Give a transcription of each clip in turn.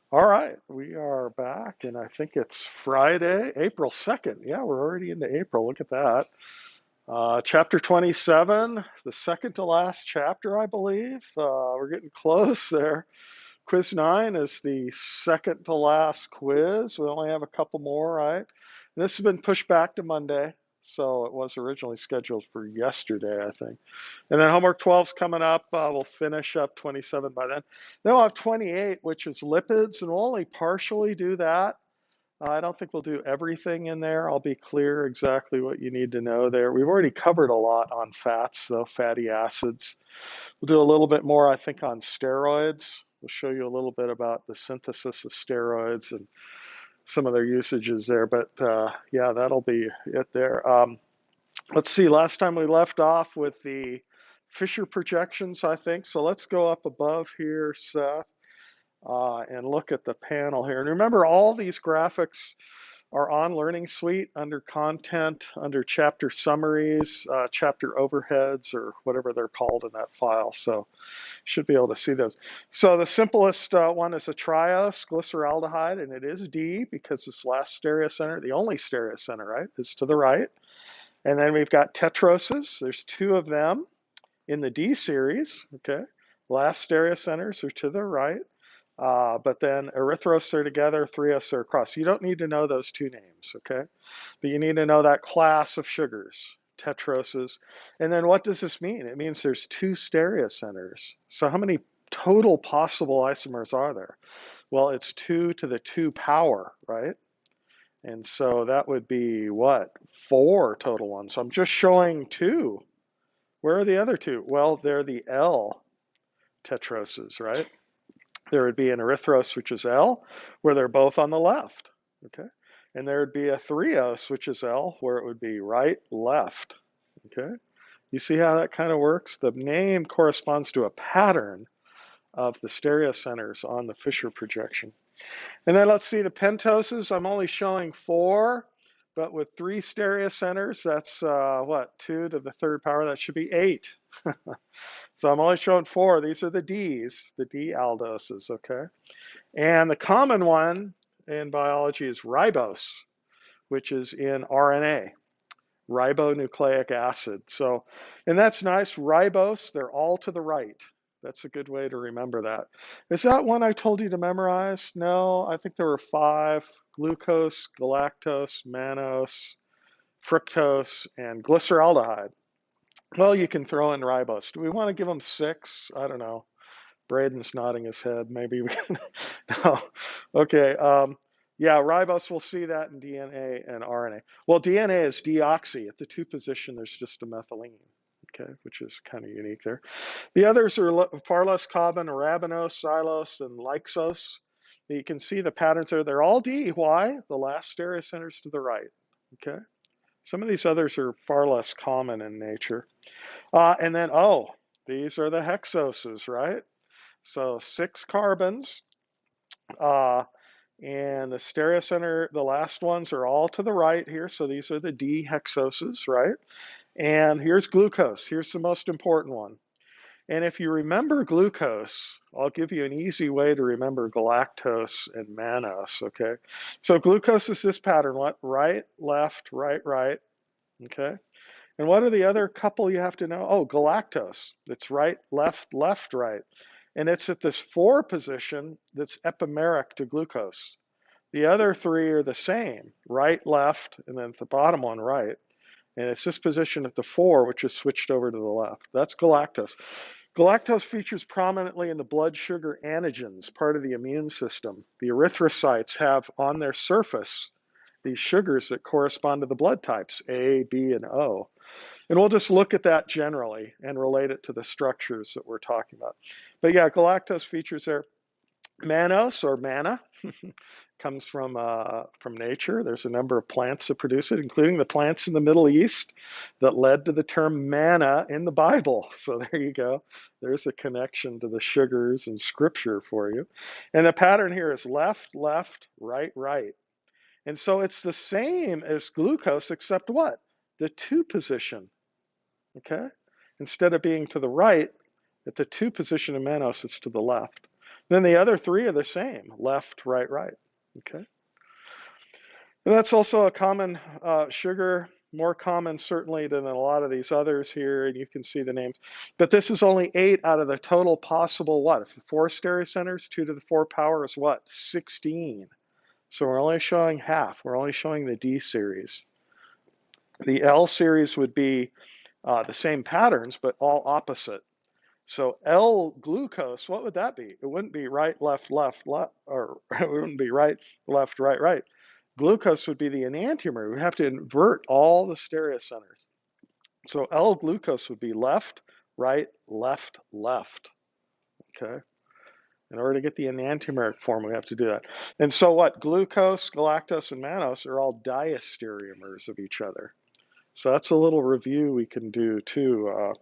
All right, we are back, and I think it's Friday, April 2nd. Yeah, we're already into April. Look at that. Chapter 27, the second to last chapter, I believe. We're getting close there. Quiz 9 is the second to last quiz. We only have a couple more, right? And this has been pushed back to Monday, so it was originally scheduled for yesterday, I think. And then homework 12 is coming up. We'll finish up 27 by then. Then we'll have 28, which is lipids, and we'll only partially do that. I don't think we'll do everything in there. I'll be clear exactly what you need to know there. We've already covered a lot on fats, though, fatty acids. We'll do a little bit more, I think, on steroids. We'll show you a little bit about the synthesis of steroids and some of their usages there. But yeah, that'll be it there. Let's see, last time we left off with the Fisher projections, I think. So let's go up above here, Seth, and look at the panel here. And remember, all these graphics are on Learning Suite under content, under chapter summaries, chapter overheads, or whatever they're called in that file. So you should be able to see those. So the simplest one is a triose glyceraldehyde, and it is D because this last stereocenter, the only stereocenter, right, is to the right. And then we've got tetroses. There's two of them in the D series, okay? Last stereocenters are to the right. But then erythros are together, threos are across. You don't need to know those two names, okay? But you need to know that class of sugars, tetroses. And then what does this mean? It means there's two stereocenters. So how many total possible isomers are there? Well, it's 2 to the 2 power, right? And so that would be what? 4 total ones. So I'm just showing 2. Where are the other 2? Well, they're the L tetroses, right? There would be an erythros, which is L, where they're both on the left, okay? And there would be a threos, which is L, where it would be right, left, okay? You see how that kind of works? The name corresponds to a pattern of the stereocenters on the Fisher projection. And then let's see the pentoses. I'm only showing 4, but with 3 stereocenters, that's what, 2 to the 3rd power? That should be 8. So I'm only showing 4. These are the Ds, the D aldoses, okay? And the common one in biology is ribose, which is in RNA, ribonucleic acid. So, and that's nice. Ribose, they're all to the right. That's a good way to remember that. Is that one I told you to memorize? No, I think there were 5: glucose, galactose, mannose, fructose, and glyceraldehyde. Well, you can throw in ribose. Do we want to give them 6? I don't know. Braden's nodding his head. Maybe we can. No. Okay. Yeah, ribose, we'll see that in DNA and RNA. Well, DNA is deoxy. At the 2 position, there's just a methylene, okay, which is kind of unique there. The others are far less common: arabinose, xylose, and lysose. You can see the patterns there. They're all D. Why? The last stereocenter's to the right, okay? Some of these others are far less common in nature. And then, oh, these are the hexoses, right? So 6 carbons, and the stereocenter, the last ones are all to the right here. So these are the D hexoses, right? And here's glucose. Here's the most important one. And if you remember glucose, I'll give you an easy way to remember galactose and mannose, okay? So glucose is this pattern: what? Right, left, right, right, okay? And what are the other couple you have to know? Oh, galactose. It's right, left, left, right. And it's at this 4 position that's epimeric to glucose. The other 3 are the same: right, left, and then the bottom one, right. And it's this position at the 4, which is switched over to the left. That's galactose. Galactose features prominently in the blood sugar antigens, part of the immune system. The erythrocytes have on their surface these sugars that correspond to the blood types, A, B, and O. And we'll just look at that generally and relate it to the structures that we're talking about. But yeah, galactose features there. Mannose, or manna, comes from nature. There's a number of plants that produce it, including the plants in the Middle East that led to the term manna in the Bible. So there you go. There's a connection to the sugars in Scripture for you. And the pattern here is left, left, right, right. And so it's the same as glucose, except what? The 2 position, okay? Instead of being to the right, at the 2 position of mannose, it's to the left. Then the other three are the same, left, right, right. Okay. And that's also a common sugar, more common certainly than a lot of these others here, and you can see the names. But this is only 8 out of the total possible, what? 4 stereocenters, 2 to the 4 power is what? 16. So we're only showing half. We're only showing the D series. The L series would be the same patterns, but all opposite. So L-glucose, what would that be? It wouldn't be right, left, left, left, or it wouldn't be right, left, right, right. Glucose would be the enantiomer. We have to invert all the stereocenters. So L-glucose would be left, right, left, left. Okay. In order to get the enantiomeric form, we have to do that. And so what? Glucose, galactose, and mannose are all diastereomers of each other. So that's a little review we can do too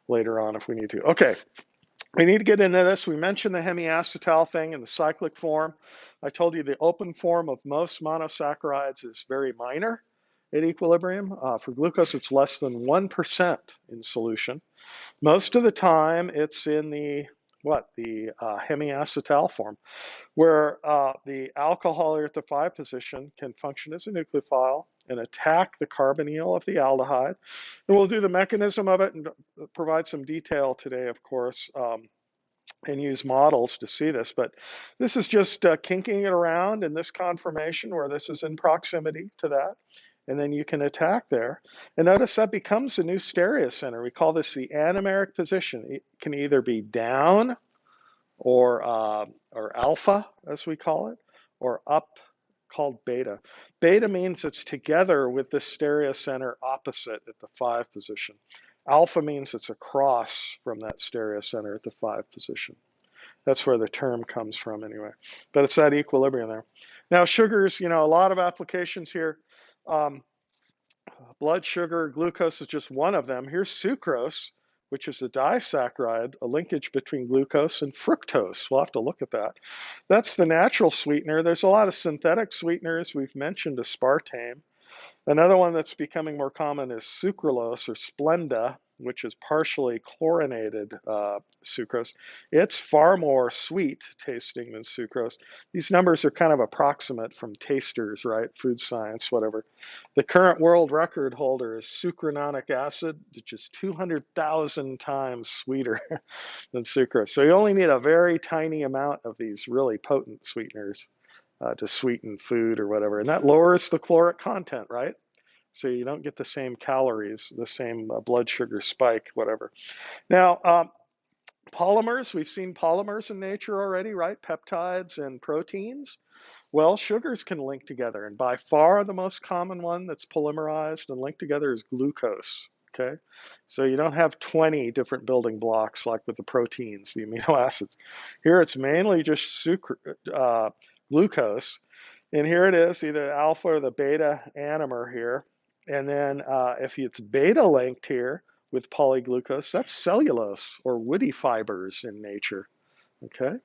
later on if we need to. Okay. We need to get into this. We mentioned the hemiacetal thing in the cyclic form. I told you the open form of most monosaccharides is very minor at equilibrium. For glucose, it's less than 1% in solution. Most of the time, it's in the hemiacetal form, where the alcohol here at the 5 position can function as a nucleophile and attack the carbonyl of the aldehyde. And we'll do the mechanism of it and provide some detail today, of course, and use models to see this. But this is just kinking it around in this conformation where this is in proximity to that. And then you can attack there. And notice that becomes a new stereocenter. We call this the anomeric position. It can either be down or alpha, as we call it, or up, called beta. Beta means it's together with the stereocenter opposite at the 5 position. Alpha means it's across from that stereocenter at the 5 position. That's where the term comes from anyway. But it's that equilibrium there. Now sugars, a lot of applications here. Blood sugar, glucose is just one of them. Here's sucrose, which is a disaccharide, a linkage between glucose and fructose. We'll have to look at that. That's the natural sweetener. There's a lot of synthetic sweeteners. We've mentioned aspartame. Another one that's becoming more common is sucralose or Splenda, which is partially chlorinated sucrose. It's far more sweet tasting than sucrose. These numbers are kind of approximate from tasters, right? Food science, whatever. The current world record holder is sucranonic acid, which is 200,000 times sweeter than sucrose. So you only need a very tiny amount of these really potent sweeteners to sweeten food or whatever. And that lowers the caloric content, right? So you don't get the same calories, the same blood sugar spike, whatever. Now, polymers, we've seen polymers in nature already, right? Peptides and proteins. Well, sugars can link together, and by far the most common one that's polymerized and linked together is glucose. Okay, so you don't have 20 different building blocks like with the proteins, the amino acids. Here it's mainly just glucose, and here it is, either alpha or the beta anomer here. And then if it's beta linked here with polyglucose, that's cellulose or woody fibers in nature. Okay.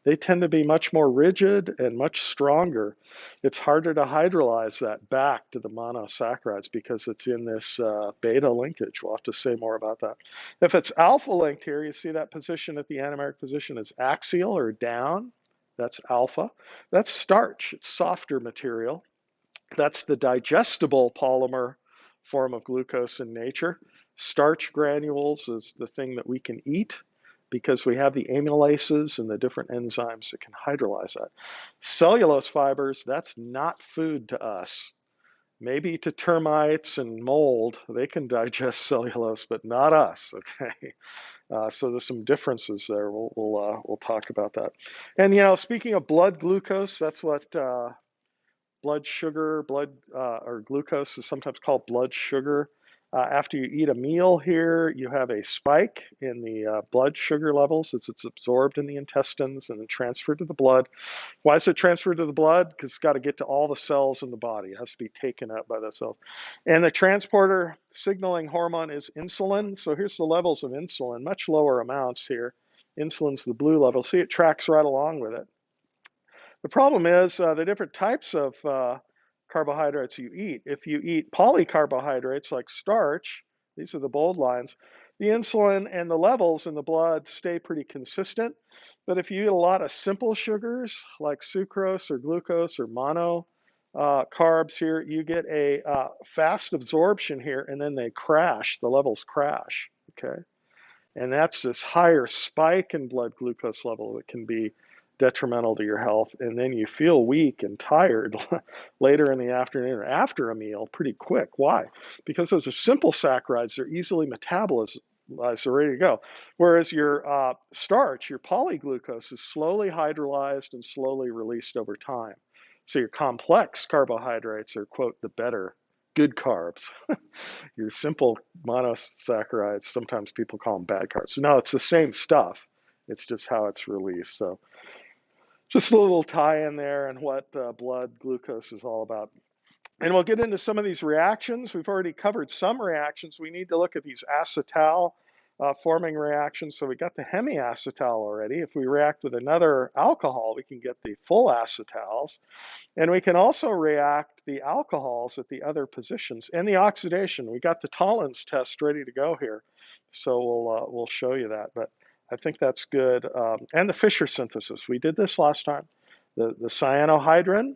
They tend to be much more rigid and much stronger. It's harder to hydrolyze that back to the monosaccharides because it's in this beta linkage. We'll have to say more about that. If it's alpha linked here, you see that position at the anomeric position is axial or down. That's alpha. That's starch. It's softer material. That's the digestible polymer form of glucose in nature. Starch granules is the thing that we can eat because we have the amylases and the different enzymes that can hydrolyze that. Cellulose fibers, that's not food to us. Maybe to termites and mold, they can digest cellulose, but not us, okay? So there's some differences there. We'll talk about that. And, speaking of blood glucose, that's what blood sugar, or glucose is sometimes called blood sugar. After you eat a meal here, you have a spike in the blood sugar levels as it's absorbed in the intestines and then transferred to the blood. Why is it transferred to the blood? Because it's got to get to all the cells in the body. It has to be taken up by the cells. And the transporter signaling hormone is insulin. So here's the levels of insulin, much lower amounts here. Insulin's the blue level. See, it tracks right along with it. The problem is the different types of carbohydrates you eat. If you eat polycarbohydrates like starch, these are the bold lines, the insulin and the levels in the blood stay pretty consistent. But if you eat a lot of simple sugars like sucrose or glucose or mono carbs here, you get a fast absorption here, and then they crash. The levels crash. Okay, and that's this higher spike in blood glucose level that can be detrimental to your health. And then you feel weak and tired later in the afternoon or after a meal pretty quick. Why? Because those are simple saccharides. They're easily metabolized. They're ready to go. Whereas your starch, your polyglucose, is slowly hydrolyzed and slowly released over time. So your complex carbohydrates are, quote, the better good carbs. Your simple monosaccharides, sometimes people call them bad carbs. No, it's the same stuff. It's just how it's released. So just a little tie in there and what blood glucose is all about. And we'll get into some of these reactions. We've already covered some reactions. We need to look at these acetal forming reactions. So we got the hemiacetal already. If we react with another alcohol, we can get the full acetals. And we can also react the alcohols at the other positions and the oxidation. We got the Tollens test ready to go here. So we'll show you that. But I think that's good. And the Fischer synthesis. We did this last time. The cyanohydrin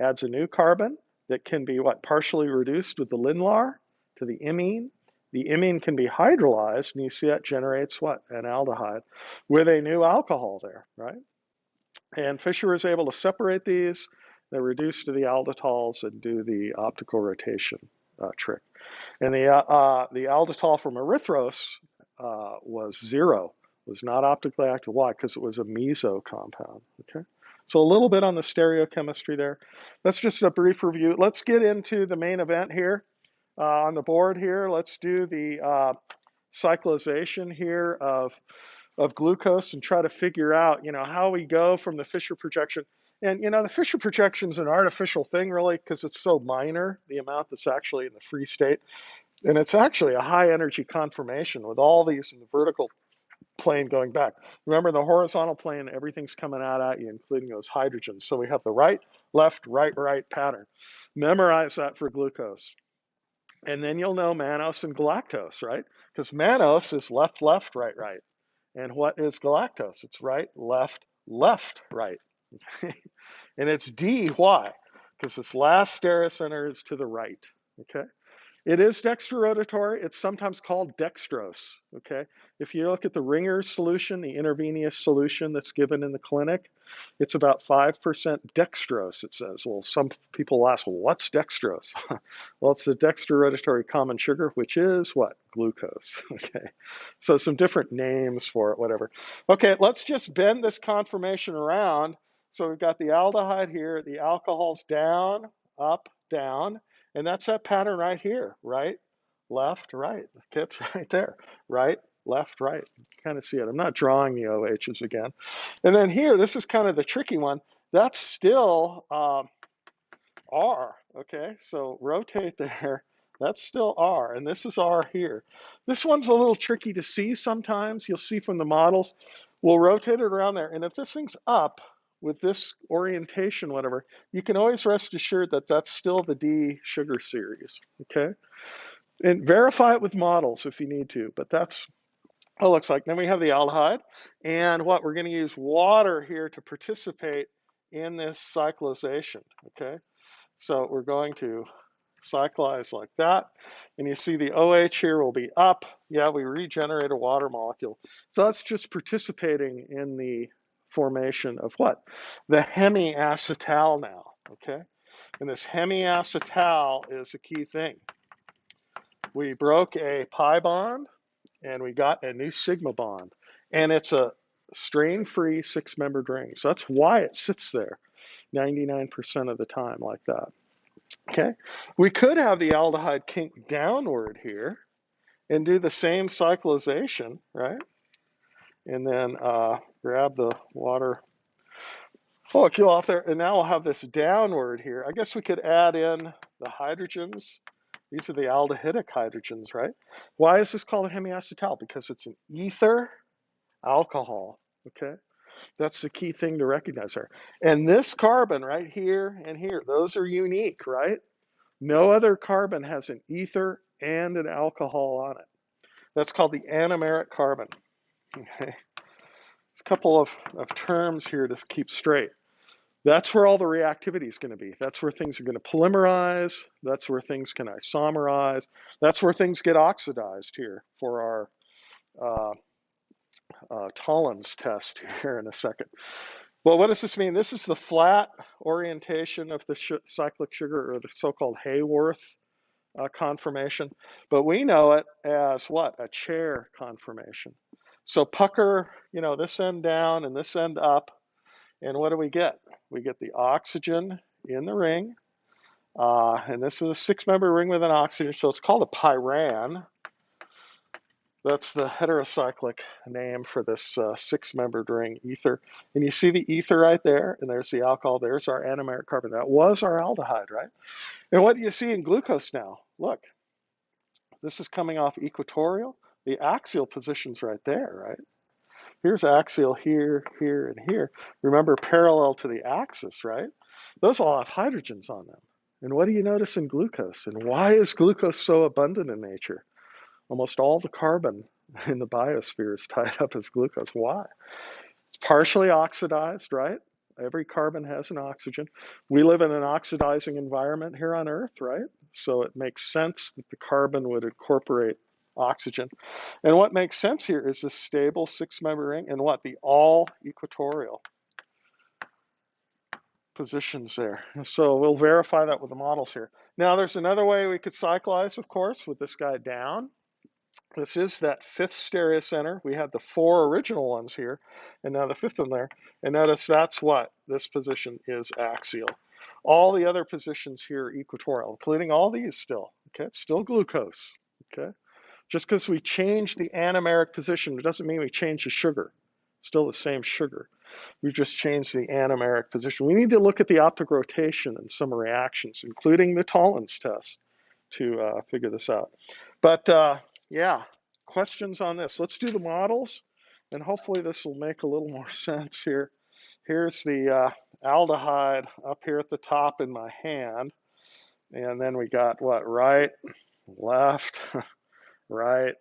adds a new carbon that can be partially reduced with the Lindlar to the imine. The imine can be hydrolyzed, and you see that generates what? An aldehyde with a new alcohol there, right? And Fischer was able to separate these. They're reduced to the aldetols and do the optical rotation trick. And the aldetol from erythros was 0, was not optically active. Why? Because it was a meso compound. Okay. So a little bit on the stereochemistry there. That's just a brief review. Let's get into the main event here on the board here. Let's do the cyclization here of glucose and try to figure out, how we go from the Fischer projection. And, the Fischer projection is an artificial thing, really, because it's so minor, the amount that's actually in the free state. And it's actually a high energy conformation with all these in the vertical plane going back. Remember, the horizontal plane, everything's coming out at you, including those hydrogens. So we have the right, left, right, right pattern. Memorize that for glucose. And then you'll know mannose and galactose, right? Because mannose is left, left, right, right. And what is galactose? It's right, left, left, right. And it's D, why? Because its last stereocenter is to the right, okay? It is dextrorotatory. It's sometimes called dextrose, okay? If you look at the Ringer solution, the intravenous solution that's given in the clinic, it's about 5% dextrose, it says. Well, some people ask, well, what's dextrose? Well, it's the dextrorotatory common sugar, which is what? Glucose, okay? So some different names for it, whatever. Okay, let's just bend this conformation around. So we've got the aldehyde here, the alcohol's down, up, down. And that's that pattern right here, right, left, right. It's right there, right, left, right. You kind of see it. I'm not drawing the OHs again. And then here, this is kind of the tricky one. That's still R, okay? So rotate there. That's still R, and this is R here. This one's a little tricky to see sometimes. You'll see from the models. We'll rotate it around there, and if this thing's up, with this orientation, whatever, you can always rest assured that that's still the D sugar series, okay? And verify it with models if you need to, but that's what it looks like. Then we have the aldehyde, and what? We're gonna use water here to participate in this cyclization, okay? So we're going to cyclize like that, and you see the OH here will be up. Yeah, we regenerate a water molecule. So that's just participating in the formation of what? The hemiacetal now, okay? And this hemiacetal is a key thing. We broke a pi bond, and we got a new sigma bond. And it's a strain-free 6-membered ring. So that's why it sits there 99% of the time like that. Okay, we could have the aldehyde kink downward here and do the same cyclization, right? And then grab the water molecule off there, and now we'll have this downward here. I guess we could add in the hydrogens. These are the aldehydic hydrogens, right? Why is this called a hemiacetal? Because it's an ether alcohol, okay? That's the key thing to recognize there. And this carbon right here and here, those are unique, right? No other carbon has an ether and an alcohol on it. That's called the anomeric carbon. Okay. a couple of terms here to keep straight. That's where all the reactivity is going to be. That's where things are going to polymerize. That's where things can isomerize. That's where things get oxidized here for our Tollens test here in a second. Well, what does this mean? This is the flat orientation of the cyclic sugar, or the so-called Hayworth conformation, but we know it as what? A chair conformation. So pucker, this end down and this end up, and what do we get? We get the oxygen in the ring, and this is a six-member ring with an oxygen, so it's called a pyran. That's the heterocyclic name for this six-membered ring ether. And you see the ether right there, and there's the alcohol. There's our anomeric carbon. That was our aldehyde, right? And what do you see in glucose now? Look, this is coming off equatorial. The axial position's right there, right? Here's axial here, here, and here. Remember, parallel to the axis, right? Those all have hydrogens on them. And what do you notice in glucose? And why is glucose so abundant in nature? Almost all the carbon in the biosphere is tied up as glucose. Why? It's partially oxidized, right? Every carbon has an oxygen. We live in an oxidizing environment here on Earth, right? So it makes sense that the carbon would incorporate oxygen. And what makes sense here is this stable six-member ring and what? The all equatorial positions there. So we'll verify that with the models here. Now there's another way we could cyclize, of course, with this guy down. This is that fifth stereocenter. We had the four original ones here, and now the fifth one there. And notice that's what this position is axial. All the other positions here are equatorial, including all these still. Okay, it's still glucose. Okay, just because we change the anomeric position, it doesn't mean we change the sugar. Still the same sugar. We've just changed the anomeric position. We need to look at the optic rotation and some reactions, including the Tollens test, to figure this out. But yeah, questions on this? Let's do the models, and hopefully this will make a little more sense here. Here's the aldehyde up here at the top in my hand, and then we got what? Right, left, right.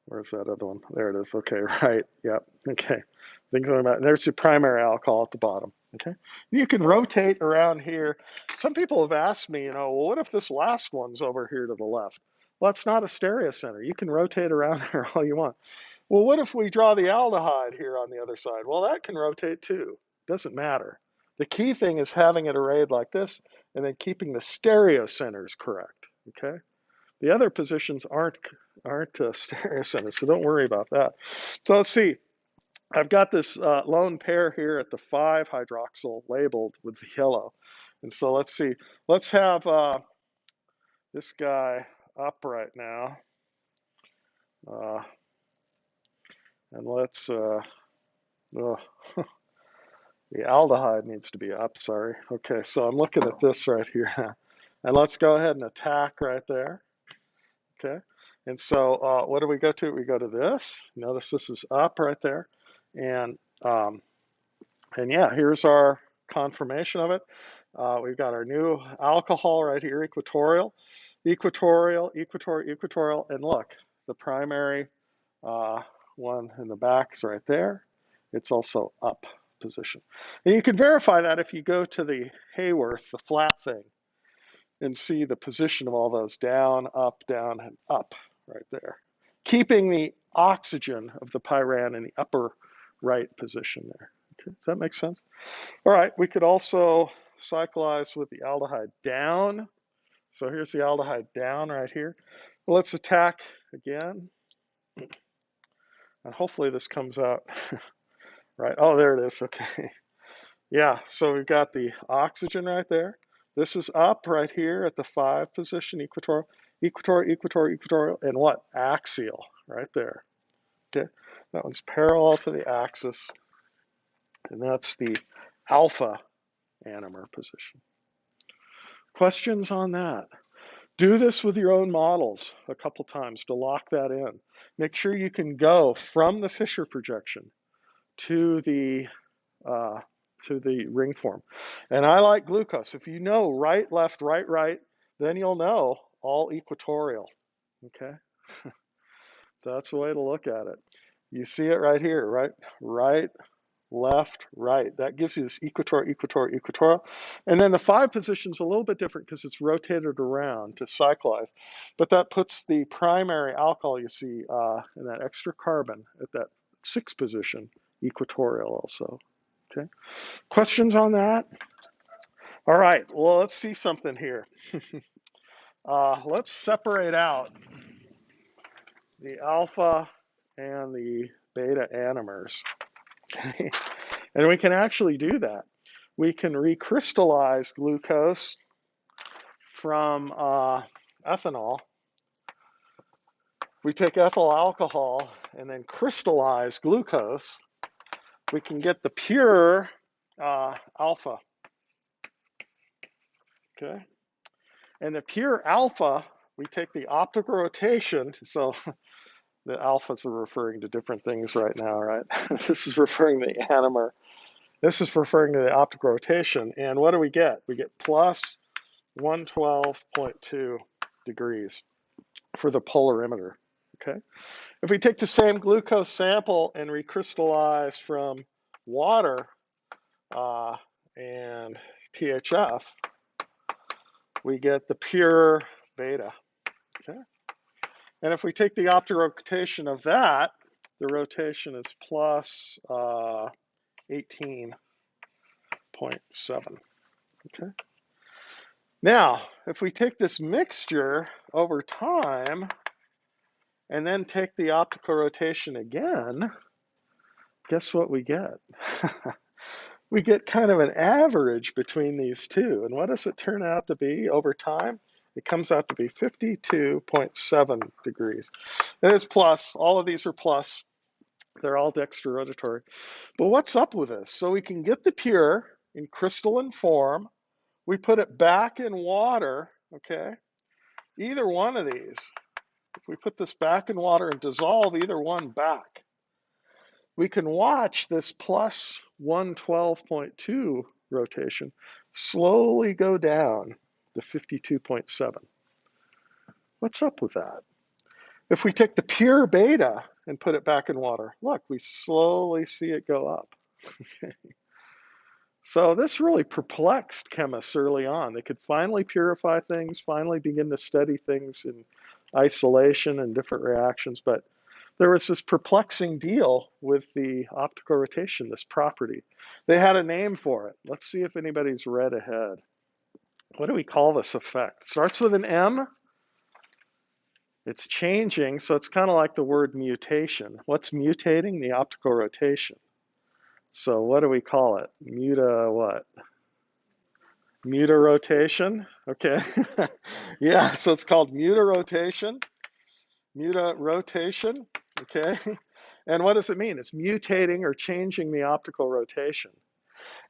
Where's that other one? There it is. Okay, right. Yep. Okay. Thinking about. There's your primary alcohol at the bottom. Okay. You can rotate around here. Some people have asked me, well, what if this last one's over here to the left? Well, it's not a stereocenter. You can rotate around there all you want. Well, what if we draw the aldehyde here on the other side? Well, that can rotate too. Doesn't matter. The key thing is having it arrayed like this and then keeping the stereocenters correct. Okay. The other positions aren't stereocenters, so don't worry about that. So let's see. I've got this lone pair here at the 5-hydroxyl labeled with the yellow. And so let's see. Let's have this guy up right now. And let's, the aldehyde needs to be up, sorry. Okay, so I'm looking at this right here. And let's go ahead and attack right there. Okay, and so what do we go to? We go to this. Notice this is up right there, and yeah, here's our confirmation of it. We've got our new alcohol right here, equatorial, equatorial, equatorial, equatorial, and look, the primary one in the back is right there. It's also up position, and you can verify that if you go to the Hayworth, the flat thing, and see the position of all those down, and up right there. Keeping the oxygen of the pyran in the upper right position there. Okay, does that make sense? All right, we could also cyclize with the aldehyde down. So here's the aldehyde down right here. Well, let's attack again. And hopefully this comes out right. Oh, there it is. Okay. Yeah, so we've got the oxygen right there. This is up right here at the 5 position, equatorial, equatorial, equatorial, equatorial, and what? Axial, right there. Okay, that one's parallel to the axis, and that's the alpha anomer position. Questions on that? Do this with your own models a couple times to lock that in. Make sure you can go from the Fisher projection to the ring form. And I like glucose. If you know right, left, right, then you'll know all equatorial. Okay? That's the way to look at it. You see it right here, right? Right, left, right. That gives you this equatorial, equatorial, equatorial. And then the 5 position's a little bit different because it's rotated around to cyclize. But that puts the primary alcohol, you see, in that extra carbon at that 6th position, equatorial also. Okay. Questions on that? All right. Well, let's see something here. Let's separate out the alpha and the beta anomers. Okay. And we can actually do that. We can recrystallize glucose from ethanol. We take ethyl alcohol and then crystallize glucose. We can get the pure alpha. Okay. And the pure alpha, we take the optical rotation. So the alphas are referring to different things right now, right? This is referring to the anomer. This is referring to the optical rotation. And what do we get? We get plus 112.2 degrees for the polarimeter. Okay. If we take the same glucose sample and recrystallize from water and THF, we get the pure beta. Okay. And if we take the optical rotation of that, the rotation is plus 18.7. Okay. Now, if we take this mixture over time and then take the optical rotation again, guess what we get? We get kind of an average between these two. And what does it turn out to be over time? It comes out to be 52.7 degrees. And it's plus. All of these are plus. They're all dextrorotatory. But what's up with this? So we can get the pure in crystalline form. We put it back in water, okay? Either one of these. If we put this back in water and dissolve either one back, we can watch this plus 112.2 rotation slowly go down to 52.7. What's up with that? If we take the pure beta and put it back in water, look, we slowly see it go up. So this really perplexed chemists early on. They could finally purify things, finally begin to study things in isolation and different reactions, but there was this perplexing deal with the optical rotation, this property. They had a name for it. Let's see if anybody's read ahead. What do we call this effect? Starts with an M. It's changing, so it's kind of like the word mutation. What's mutating? The optical rotation. So what do we call it? What? Mutarotation? Okay. Yeah, so it's called mutarotation. Mutarotation, okay? And what does it mean? It's mutating or changing the optical rotation.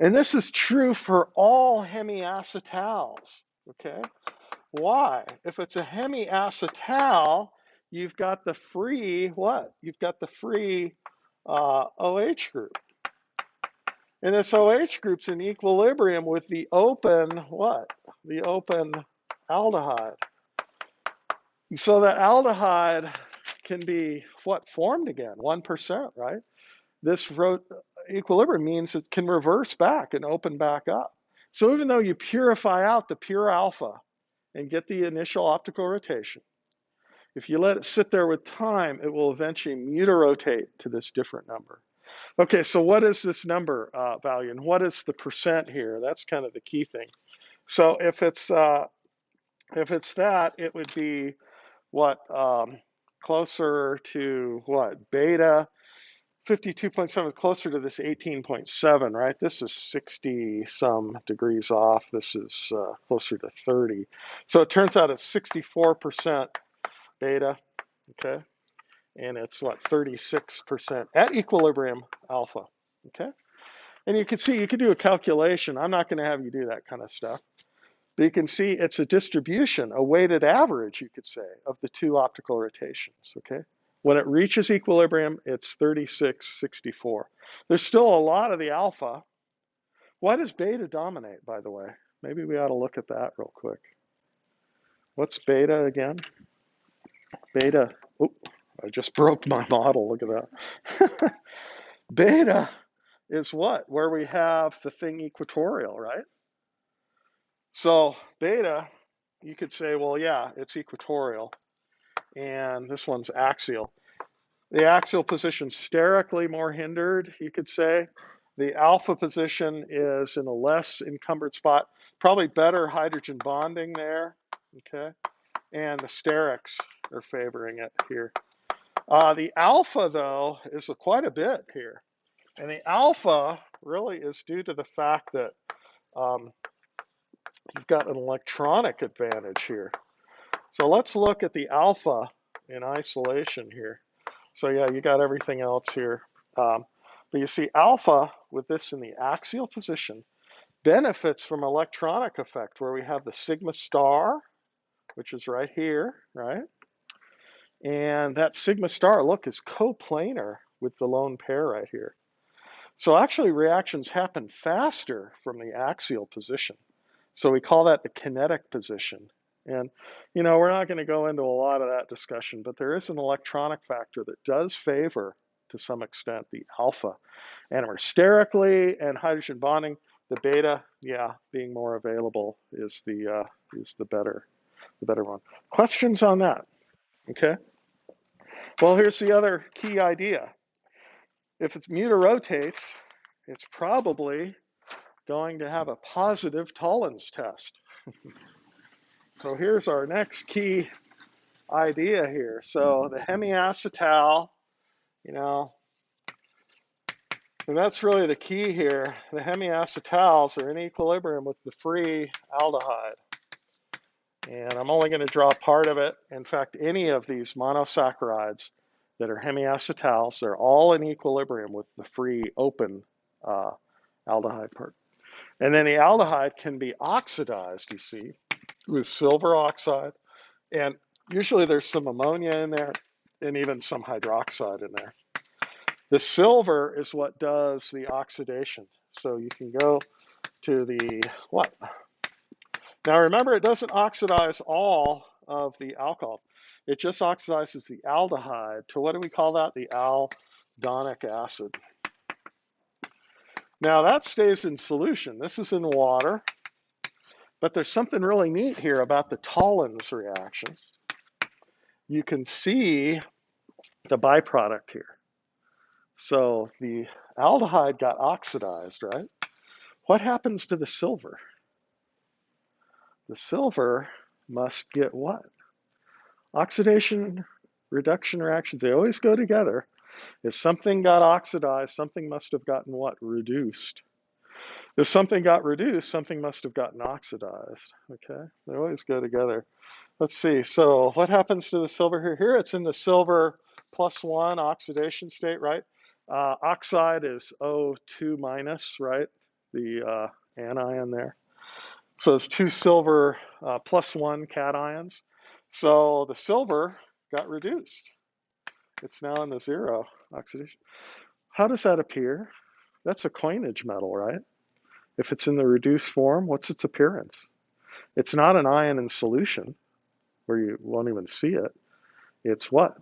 And this is true for all hemiacetals, okay? Why? If it's a hemiacetal, you've got the free, what? You've got the free OH group. And this OH group's in equilibrium with the open, what? The open aldehyde. So that aldehyde can be, what, formed again? 1%, right? This equilibrium means it can reverse back and open back up. So even though you purify out the pure alpha and get the initial optical rotation, if you let it sit there with time, it will eventually mutarotate to this different number. Okay, so what is this number value, and what is the percent here? That's kind of the key thing. So if it's that, it would be what, closer to what, beta 52.7 is closer to this 18.7, right? This is 60 some degrees off. This is closer to 30. So it turns out it's 64% beta, okay? And it's what, 36% at equilibrium alpha, okay? And you can see, you can do a calculation. I'm not going to have you do that kind of stuff. But you can see it's a distribution, a weighted average, you could say, of the two optical rotations, okay? When it reaches equilibrium, it's 36/64. There's still a lot of the alpha. Why does beta dominate, by the way? Maybe we ought to look at that real quick. What's beta again? Beta, I just broke my model. Look at that. Beta is what? Where we have the thing equatorial, right? So beta, you could say, well, yeah, it's equatorial, and this one's axial. The axial position sterically more hindered, you could say. The alpha position is in a less encumbered spot, probably better hydrogen bonding there, okay? And the sterics are favoring it here. The alpha, though, is quite a bit here. And the alpha really is due to the fact that um, you've got an electronic advantage here. So let's look at the alpha in isolation here. So yeah, you got everything else here. But you see alpha with this in the axial position benefits from electronic effect where we have the sigma star, which is right here, right? And that sigma star, look, is coplanar with the lone pair right here. So actually reactions happen faster from the axial position. So we call that the kinetic position. And, you know, we're not going to go into a lot of that discussion, but there is an electronic factor that does favor, to some extent, the alpha. Atomer sterically and hydrogen bonding, the beta, yeah, being more available is the better one. Questions on that? Okay. Well, here's the other key idea. If it's mutarotates, it's probably going to have a positive Tollens test. So here's our next key idea here. So the hemiacetal, you know, and that's really the key here. The hemiacetals are in equilibrium with the free aldehyde. And I'm only going to draw part of it. In fact, any of these monosaccharides that are hemiacetals, they're all in equilibrium with the free open aldehyde part. And then the aldehyde can be oxidized, you see, with silver oxide. And usually there's some ammonia in there and even some hydroxide in there. The silver is what does the oxidation. So you can go to the what? Now remember, it doesn't oxidize all of the alcohols. It just oxidizes the aldehyde to what do we call that? The aldonic acid. Now that stays in solution. This is in water. But there's something really neat here about the Tollens reaction. You can see the byproduct here. So the aldehyde got oxidized, right? What happens to the silver? The silver must get what? Oxidation, reduction reactions, they always go together. If something got oxidized, something must have gotten what? Reduced. If something got reduced, something must have gotten oxidized. Okay, they always go together. Let's see, so what happens to the silver here? Here it's in the silver +1 oxidation state, right? Oxide is O2 minus, right? The anion there. So it's two silver +1 cations. So the silver got reduced. It's now in the zero oxidation. How does that appear? That's a coinage metal, right? If it's in the reduced form, what's its appearance? It's not an ion in solution where you won't even see it. It's what?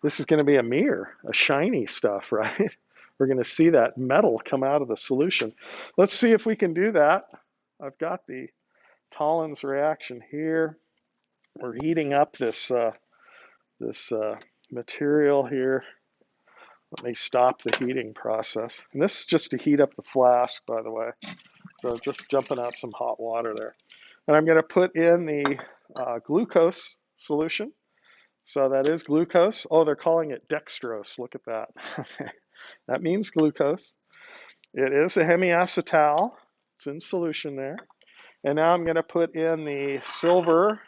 This is going to be a mirror, a shiny stuff, right? We're going to see that metal come out of the solution. Let's see if we can do that. I've got the Tollens reaction here. We're heating up this material here. Let me stop the heating process. And this is just to heat up the flask, by the way. So just jumping out some hot water there. And I'm going to put in the glucose solution. So that is glucose. Oh, they're calling it dextrose. Look at that. That means glucose. It is a hemiacetal. It's in solution there. And now I'm going to put in the silver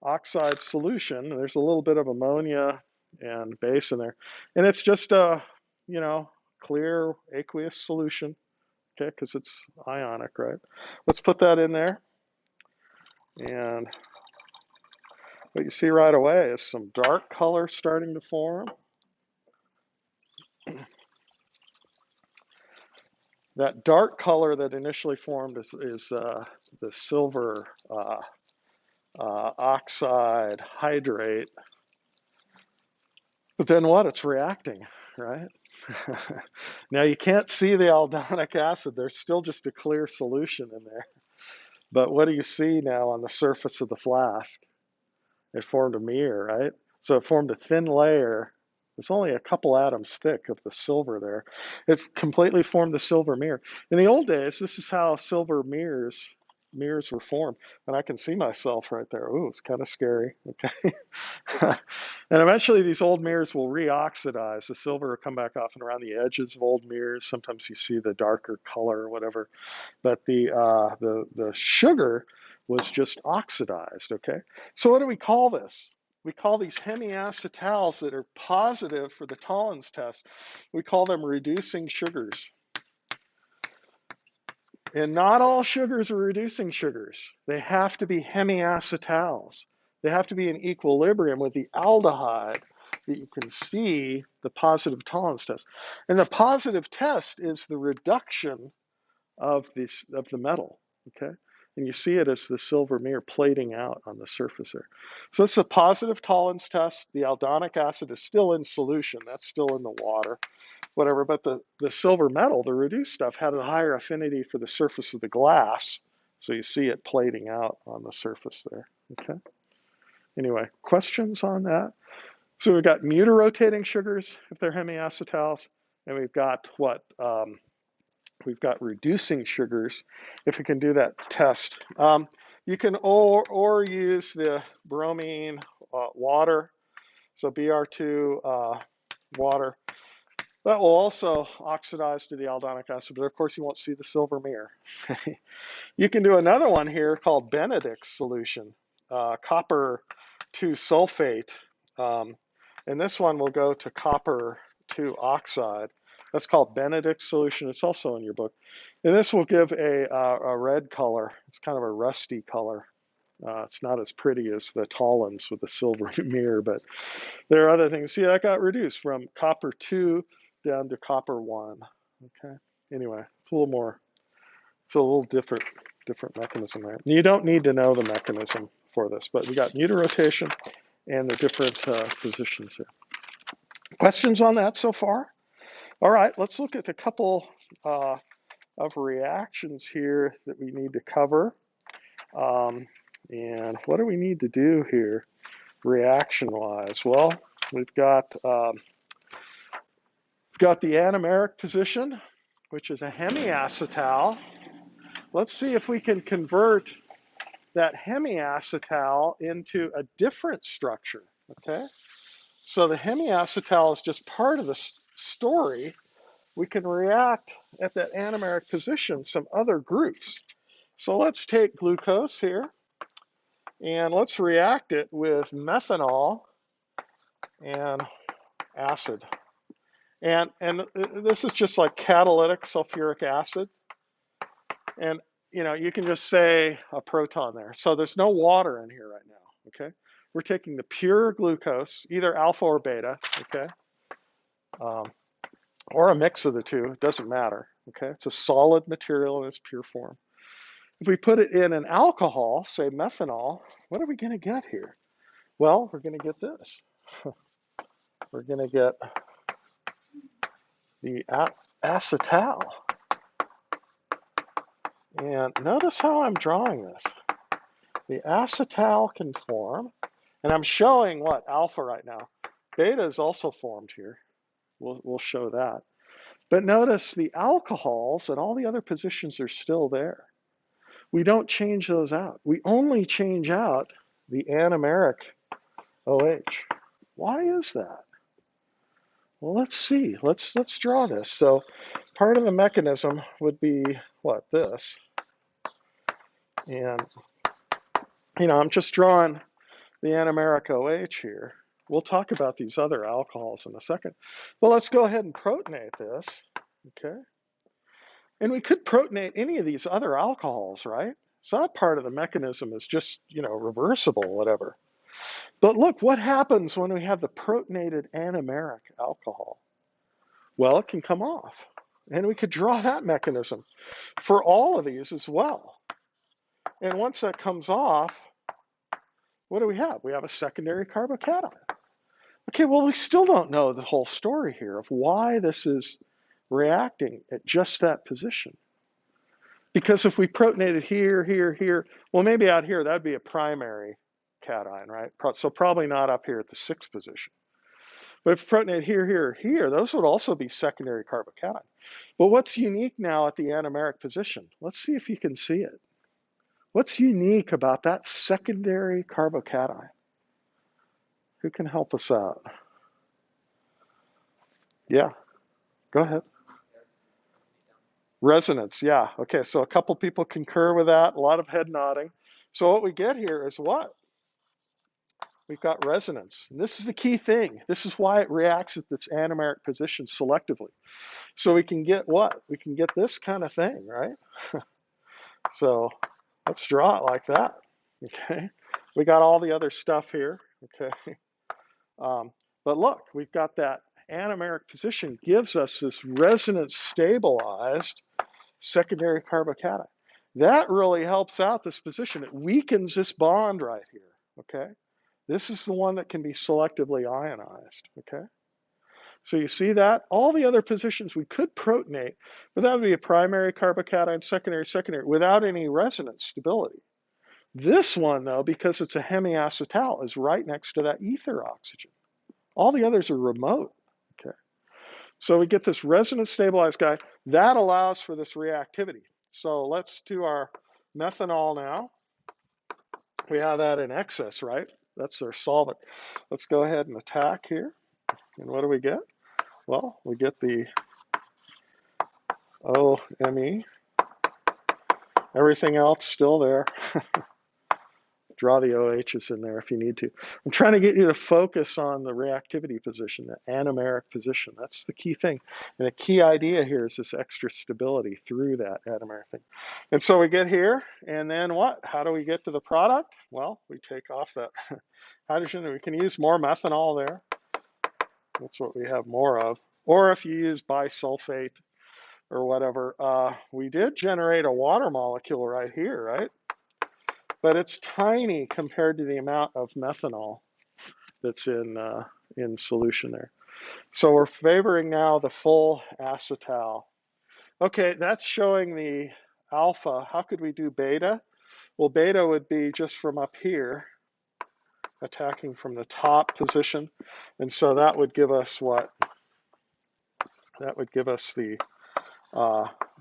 oxide solution. There's a little bit of ammonia and base in there. And it's just a, clear aqueous solution, okay, because it's ionic, right? Let's put that in there. And what you see right away is some dark color starting to form. That dark color that initially formed is the silver oxide hydrate. But then what? It's reacting, right? Now you can't see the aldonic acid. There's still just a clear solution in there. But what do you see now on the surface of the flask? It formed a mirror, right? So it formed a thin layer. It's only a couple atoms thick of the silver there. It completely formed the silver mirror. In the old days, this is how silver mirrors were formed. And I can see myself right there. Ooh, it's kind of scary. Okay. And eventually these old mirrors will reoxidize. The silver will come back off and around the edges of old mirrors. Sometimes you see the darker color or whatever. But the sugar was just oxidized, okay? So what do we call this? We call these hemiacetals that are positive for the Tollens test, we call them reducing sugars. And not all sugars are reducing sugars. They have to be hemiacetals. They have to be in equilibrium with the aldehyde that you can see the positive Tollens test. And the positive test is the reduction of the metal, okay? And you see it as the silver mirror plating out on the surface there. So it's a positive Tollens test. The aldonic acid is still in solution. That's still in the water, whatever. But the silver metal, the reduced stuff, had a higher affinity for the surface of the glass. So you see it plating out on the surface there, okay? Anyway, questions on that? So we've got mutarotating sugars, if they're hemiacetals, and we've got what? We've got reducing sugars, if we can do that test. You can or use the bromine water, so Br2 water. That will also oxidize to the aldonic acid, but of course you won't see the silver mirror. You can do another one here called Benedict's solution, copper 2 sulfate, and this one will go to copper 2 oxide. That's called Benedict's solution. It's also in your book. And this will give a red color. It's kind of a rusty color. It's not as pretty as the Tollens with the silver mirror, but there are other things. See, that got reduced from copper 2 down to copper 1. Okay. Anyway, it's a little more, it's a little different mechanism there. You don't need to know the mechanism for this, but we got mutarotation and the different positions here. Questions on that so far? All right, let's look at a couple of reactions here that we need to cover. And what do we need to do here reaction-wise? Well, we've got the anomeric position, which is a hemiacetal. Let's see if we can convert that hemiacetal into a different structure, okay? So the hemiacetal is just part of the story. We can react at that anomeric position some other groups. So let's take glucose here and let's react it with methanol and acid. And this is just like catalytic sulfuric acid. And you know, you can just say a proton there. So there's no water in here right now, okay? We're taking the pure glucose, either alpha or beta, okay? Or a mix of the two, it doesn't matter, okay? It's a solid material in its pure form. If we put it in an alcohol, say methanol, what are we going to get here? Well, we're going to get this. We're going to get the acetal. And notice how I'm drawing this. The acetal can form, and I'm showing what? Alpha right now. Beta is also formed here. We'll show that. But notice the alcohols and all the other positions are still there. We don't change those out. We only change out the anomeric OH. Why is that? Well, let's see. Let's draw this. So part of the mechanism would be what? This. And, you know, I'm just drawing the anomeric OH here. We'll talk about these other alcohols in a second. Well, let's go ahead and protonate this, okay? And we could protonate any of these other alcohols, right? So that part of the mechanism is just, you know, reversible, whatever. But look, what happens when we have the protonated anomeric alcohol? Well, it can come off. And we could draw that mechanism for all of these as well. And once that comes off, what do we have? We have a secondary carbocation. Okay, well, we still don't know the whole story here of why this is reacting at just that position. Because if we protonated here, here, here, well, maybe out here, that'd be a primary cation, right? So probably not up here at the 6th position. But if protonated here, here, here, those would also be secondary carbocation. But what's unique now at the anomeric position? Let's see if you can see it. What's unique about that secondary carbocation? Who can help us out? Yeah, go ahead. Resonance, yeah. Okay, so a couple people concur with that, a lot of head nodding. So what we get here is what? We've got resonance. And this is the key thing. This is why it reacts at this anomeric position selectively. So we can get what? We can get this kind of thing, right? So let's draw it like that, okay? We got all the other stuff here, okay? But look, we've got that anomeric position gives us this resonance stabilized secondary carbocation. That really helps out this position. It weakens this bond right here, okay? This is the one that can be selectively ionized, okay? So you see that? All the other positions we could protonate, but that would be a primary carbocation, secondary, secondary, without any resonance stability. This one, though, because it's a hemiacetal, is right next to that ether oxygen. All the others are remote, okay? So we get this resonance stabilized guy. That allows for this reactivity. So let's do our methanol now. We have that in excess, right? That's their solvent. Let's go ahead and attack here. And what do we get? Well, we get the OMe. Everything else still there. Draw the OHs in there if you need to. I'm trying to get you to focus on the reactivity position, the anomeric position. That's the key thing. And a key idea here is this extra stability through that anomeric thing. And so we get here, and then what? How do we get to the product? Well, we take off that hydrogen, and we can use more methanol there. That's what we have more of. Or if you use bisulfate or whatever, we did generate a water molecule right here, right? But it's tiny compared to the amount of methanol that's in solution there. So we're favoring now the full acetal. Okay, that's showing the alpha. How could we do beta? Well, beta would be just from up here, attacking from the top position. And so that would give us what? That would give us the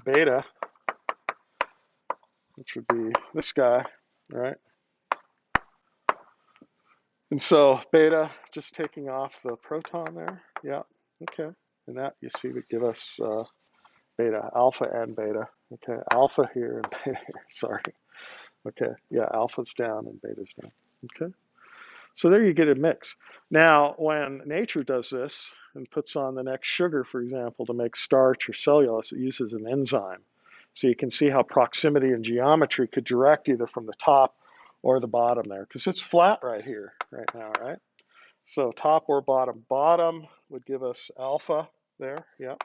beta, which would be this guy, right? And so beta, just taking off the proton there. Yeah, okay. And that, you see, would give us beta, alpha and beta. Okay, alpha here and beta here, sorry. Okay, yeah, alpha's down and beta's down. Okay, so there you get a mix. Now, when nature does this and puts on the next sugar, for example, to make starch or cellulose, it uses an enzyme. So you can see how proximity and geometry could direct either from the top or the bottom there, because it's flat right here, right now, right? So top or bottom. Bottom would give us alpha there, yeah.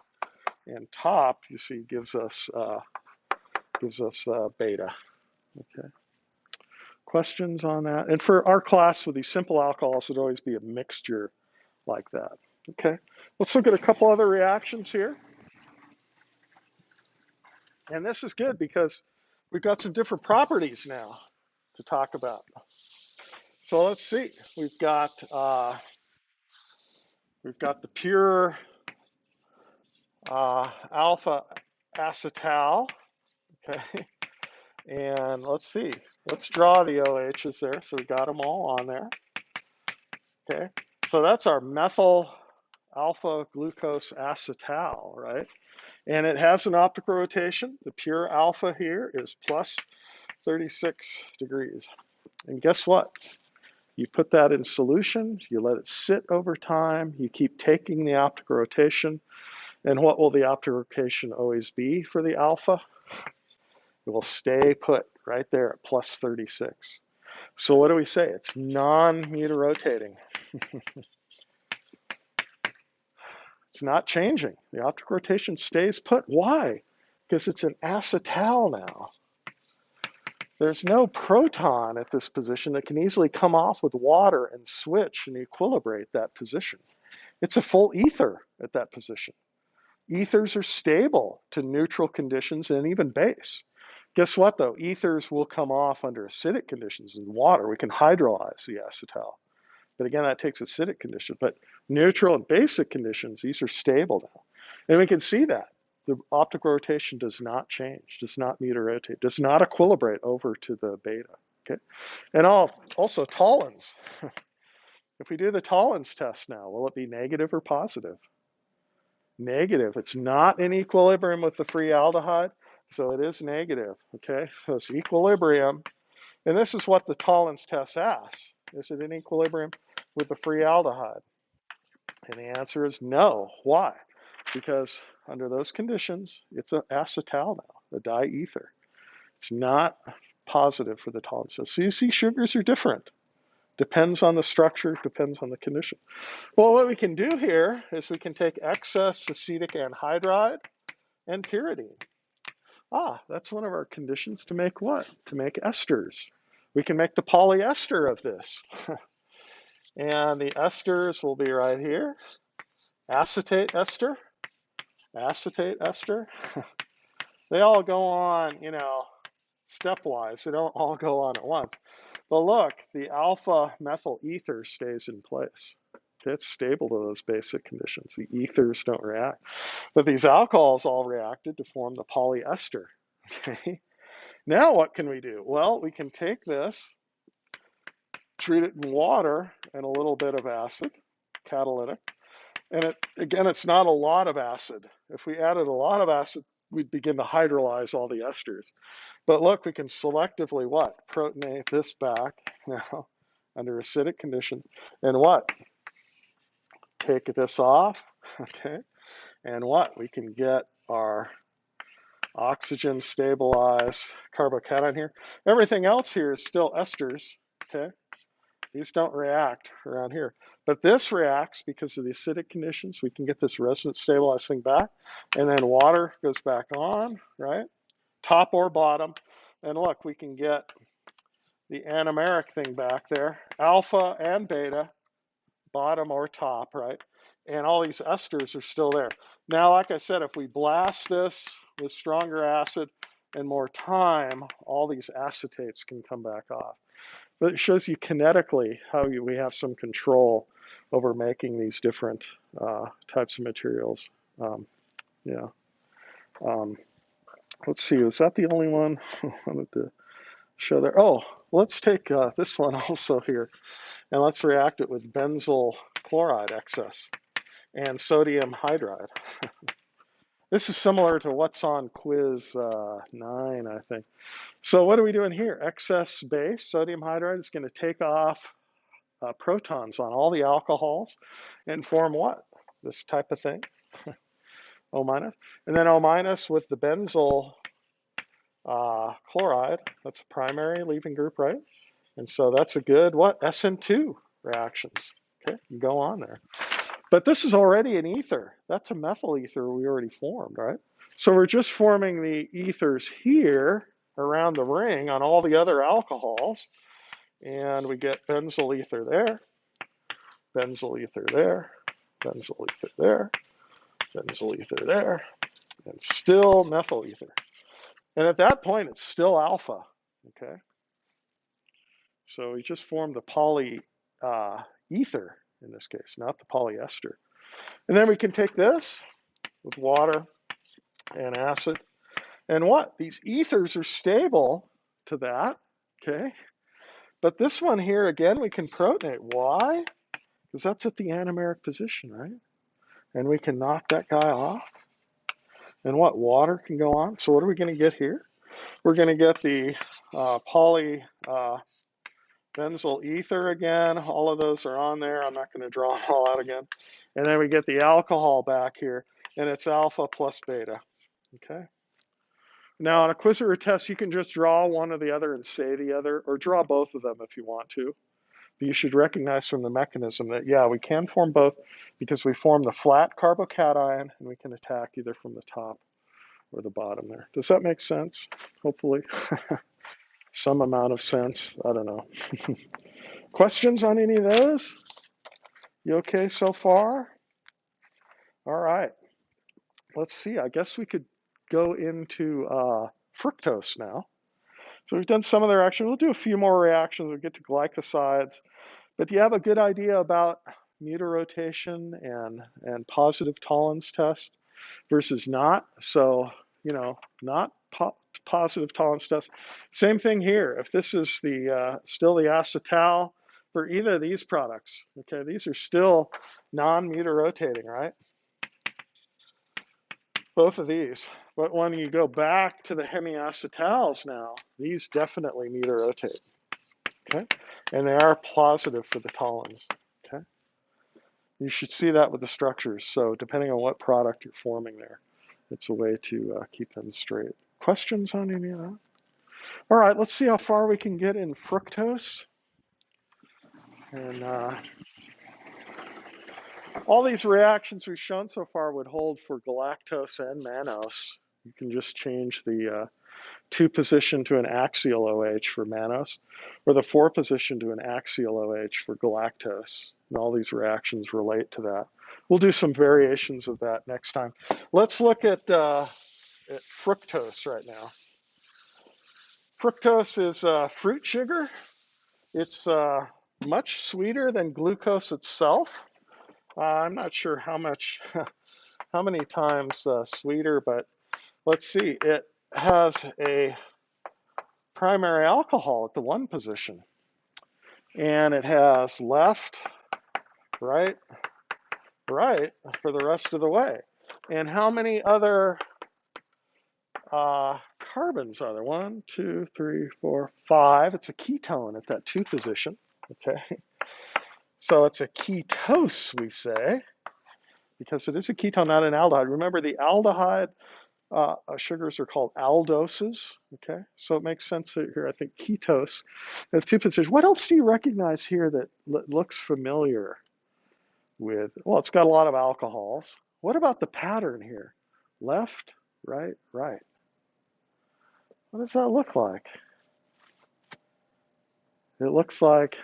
And top, you see, gives us beta. Okay. Questions on that? And for our class with these simple alcohols, it'd always be a mixture like that. Okay. Let's look at a couple other reactions here. And this is good because we've got some different properties now to talk about. So let's see. We've got the pure alpha acetal. Okay. And let's see. Let's draw the OHs there. So we got them all on there. Okay. So that's our methyl alpha glucose acetal, right? And it has an optical rotation. The pure alpha here is plus 36 degrees. And guess what? You put that in solution, you let it sit over time, you keep taking the optical rotation. And what will the optical rotation always be for the alpha? It will stay put right there at plus 36. So what do we say? It's non-mutarotating. It's not changing. The optical rotation stays put. Why? Because it's an acetal now. There's no proton at this position that can easily come off with water and switch and equilibrate that position. It's a full ether at that position. Ethers are stable to neutral conditions and even base. Guess what though? Ethers will come off under acidic conditions in water. We can hydrolyze the acetal. But again, that takes acidic conditions. But neutral and basic conditions, these are stable now. And we can see that. The optical rotation does not change, does not mutarotate, does not equilibrate over to the beta. Okay? And also Tollens. If we do the Tollens test now, will it be negative or positive? Negative. It's not in equilibrium with the free aldehyde, so it is negative. Okay? So it's equilibrium. And this is what the Tollens test asks. Is it in equilibrium with the free aldehyde? And the answer is no. Why? Because under those conditions, it's an acetal now, a diether. It's not positive for the Tollens test. So you see sugars are different. Depends on the structure, depends on the condition. Well, what we can do here is we can take excess acetic anhydride and pyridine. That's one of our conditions to make what? To make esters. We can make the polyester of this. And the esters will be right here. Acetate ester, acetate ester. They all go on, stepwise. They don't all go on at once. But look, the alpha methyl ether stays in place. It's stable to those basic conditions. The ethers don't react. But these alcohols all reacted to form the polyester. Okay. Now what can we do? Well, we can take this, treat it in water and a little bit of acid, catalytic. And it's not a lot of acid. If we added a lot of acid, we'd begin to hydrolyze all the esters. But look, we can selectively what? Protonate this back now under acidic conditions. And what? Take this off, okay? And what? We can get our oxygen stabilized carbocation here. Everything else here is still esters, okay? These don't react around here. But this reacts because of the acidic conditions. We can get this resonance stabilized thing back. And then water goes back on, right? Top or bottom. And look, we can get the anomeric thing back there. Alpha and beta, bottom or top, right? And all these esters are still there. Now, like I said, if we blast this with stronger acid and more time, all these acetates can come back off. But it shows you kinetically how we have some control over making these different types of materials. Let's see, was that the only one I wanted to show there? Oh, let's take this one also here, and let's react it with benzyl chloride excess and sodium hydride. This is similar to what's on quiz 9, I think. So what are we doing here? Excess base, sodium hydride, is going to take off protons on all the alcohols and form what? This type of thing, O minus. And then O minus with the benzyl chloride, that's a primary leaving group, right? And so that's a good, what? SN2 reactions. Okay, you go on there. But this is already an ether. That's a methyl ether we already formed, right? So we're just forming the ethers here around the ring on all the other alcohols. And we get benzyl ether there, benzyl ether there, benzyl ether there, benzyl ether there, and still methyl ether. And at that point, it's still alpha, okay? So we just formed the poly ether in this case, not the polyester. And then we can take this with water and acid. And what? These ethers are stable to that, okay? But this one here, again, we can protonate. Why? Because that's at the anomeric position, right? And we can knock that guy off. And what? Water can go on. So what are we going to get here? We're going to get the benzyl ether again. All of those are on there. I'm not going to draw them all out again. And then we get the alcohol back here, and it's alpha plus beta. Okay. Now on a quiz or a test, you can just draw one or the other and say the other, or draw both of them if you want to. But you should recognize from the mechanism that, yeah, we can form both because we form the flat carbocation, and we can attack either from the top or the bottom there. Does that make sense? Hopefully. some amount of sense. I don't know. Questions on any of those? You okay so far? All right. Let's see. I guess we could go into fructose now. So we've done some of the reactions. We'll do a few more reactions. We'll get to glycosides. But do you have a good idea about mutarotation and positive Tollens test versus not? So, not positive Tollens test. Same thing here. If this is the still the acetal for either of these products, okay, these are still non-mutarotating, right? Both of these. But when you go back to the hemiacetals now, these definitely mutarotate, okay? And they are positive for the Tollens, okay? You should see that with the structures. So depending on what product you're forming there, it's a way to keep them straight. Questions on any of that? All right, let's see how far we can get in fructose. And all these reactions we've shown so far would hold for galactose and mannose. You can just change the 2 position to an axial OH for mannose, or the 4 position to an axial OH for galactose. And all these reactions relate to that. We'll do some variations of that next time. Let's look at fructose right now. Fructose is fruit sugar. It's much sweeter than glucose itself. I'm not sure how many times sweeter, but let's see. It has a primary alcohol at the 1 position. And it has left, right, right for the rest of the way. And how many other carbons are there? 1, 2, 3, 4, 5. It's a ketone at that 2 position, okay? So it's a ketose, we say, because it is a ketone, not an aldehyde. Remember, the aldehyde sugars are called aldoses, okay? So it makes sense that here, I think ketose has 2 positions. What else do you recognize here that looks familiar with? Well, it's got a lot of alcohols. What about the pattern here? Left, right, right. What does that look like? It looks like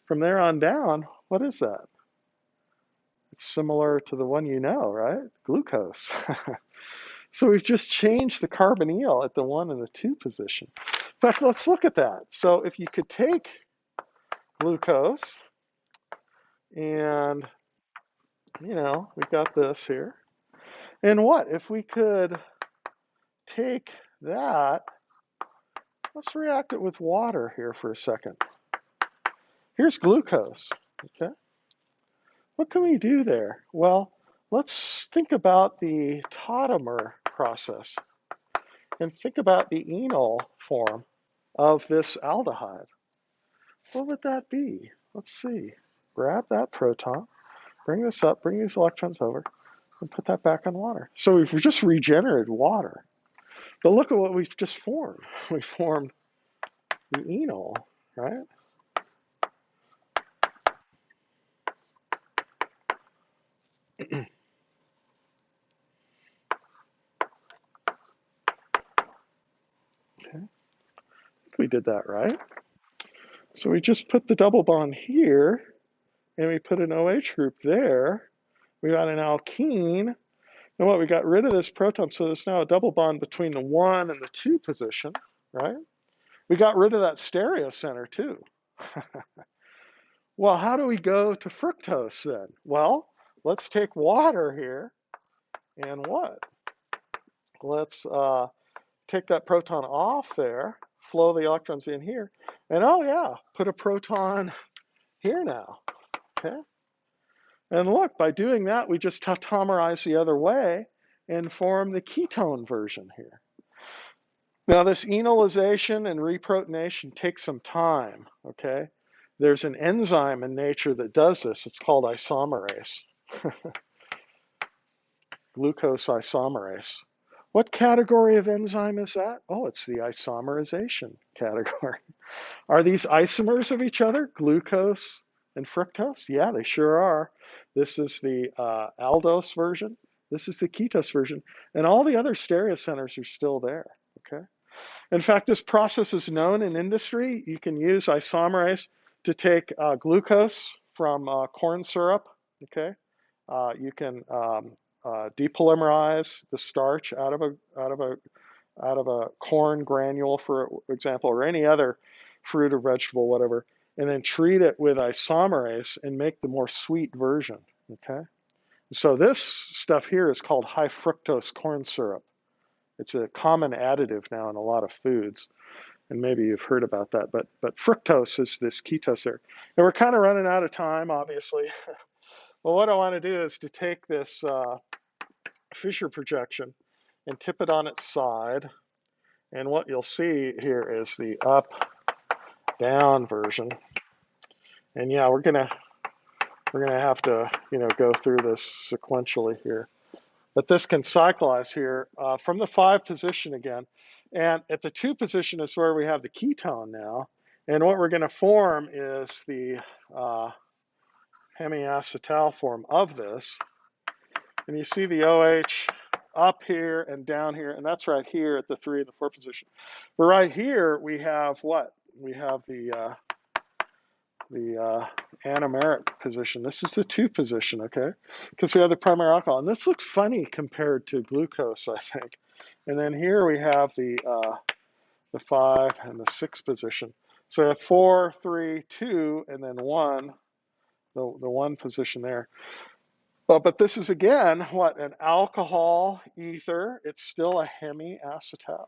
from there on down, what is that? It's similar to the one you know, right? Glucose. So we've just changed the carbonyl at the 1 and the 2 position. In fact, let's look at that. So if you could take glucose and, we've got this here. And what? If we could take that, let's react it with water here for a second. Here's glucose, okay? What can we do there? Well, let's think about the tautomer process and think about the enol form of this aldehyde. What would that be? Let's see. Grab that proton, bring this up, bring these electrons over, and put that back in water. So we've just regenerated water. But look at what we've just formed. We formed the enol, right? Okay, we did that right. So we just put the double bond here, and we put an OH group there. We got an alkene. And what, we got rid of this proton, so there's now a double bond between the 1 and the 2 position, right? We got rid of that stereocenter too. Well, how do we go to fructose then? Well, let's take water here and what? Let's take that proton off there, flow the electrons in here, and oh yeah, put a proton here now, okay? And look, by doing that, we just tautomerize the other way and form the ketone version here. Now, this enolization and reprotonation takes some time, okay? There's an enzyme in nature that does this. It's called isomerase, glucose isomerase. What category of enzyme is that? Oh, it's the isomerization category. Are these isomers of each other, glucose and fructose? Yeah, they sure are. This is the aldose version. This is the ketose version. And all the other stereocenters are still there, okay? In fact, this process is known in industry. You can use isomerase to take glucose from corn syrup. Okay, you can depolymerize the starch out of a corn granule, for example, or any other fruit or vegetable, whatever, and then treat it with isomerase and make the more sweet version. Okay, so this stuff here is called high fructose corn syrup. It's a common additive now in a lot of foods, and maybe you've heard about that. But fructose is this ketose there, and we're kind of running out of time, obviously. Well, what I want to do is to take this Fisher projection and tip it on its side, and what you'll see here is the up down version. And yeah, we're gonna have to go through this sequentially here. But this can cyclize here from the 5 position again. And at the 2 position is where we have the ketone now. And what we're going to form is the hemiacetal form of this. And you see the OH up here and down here, and that's right here at the 3 and the 4 position. But right here we have what? We have the anomeric position. This is the 2 position, okay? Because we have the primary alcohol. And this looks funny compared to glucose, I think. And then here we have the 5 and the 6 position. So we have 4, 3, 2, and then 1, the 1 position there. But this is, again, what? An alcohol ether. It's still a hemiacetal.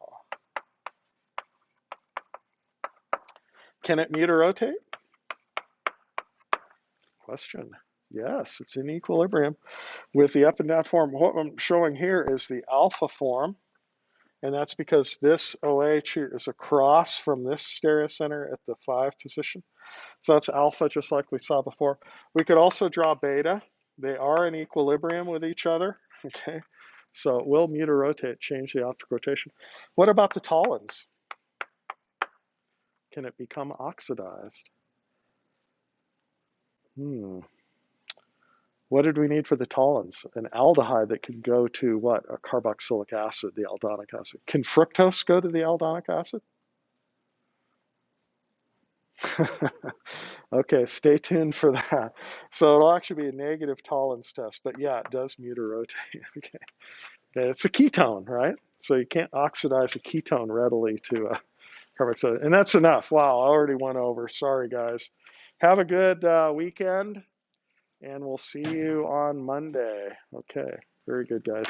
Can it mutarotate? Question. Yes, it's in equilibrium with the up and down form. What I'm showing here is the alpha form, and that's because this OH here is across from this stereocenter at the 5 position. So that's alpha, just like we saw before. We could also draw beta. They are in equilibrium with each other, okay? So it will mutarotate, change the optic rotation. What about the tollens? Can it become oxidized? What did we need for the tollens? An aldehyde that can go to what? A carboxylic acid, the aldonic acid. Can fructose go to the aldonic acid? Okay, stay tuned for that. So it'll actually be a negative Tollens test, but yeah, it does mutarotate. Okay. Okay, it's a ketone, right? So you can't oxidize a ketone readily to a carboxylic. And that's enough. Wow, I already went over. Sorry, guys. Have a good weekend, and we'll see you on Monday. Okay, very good, guys.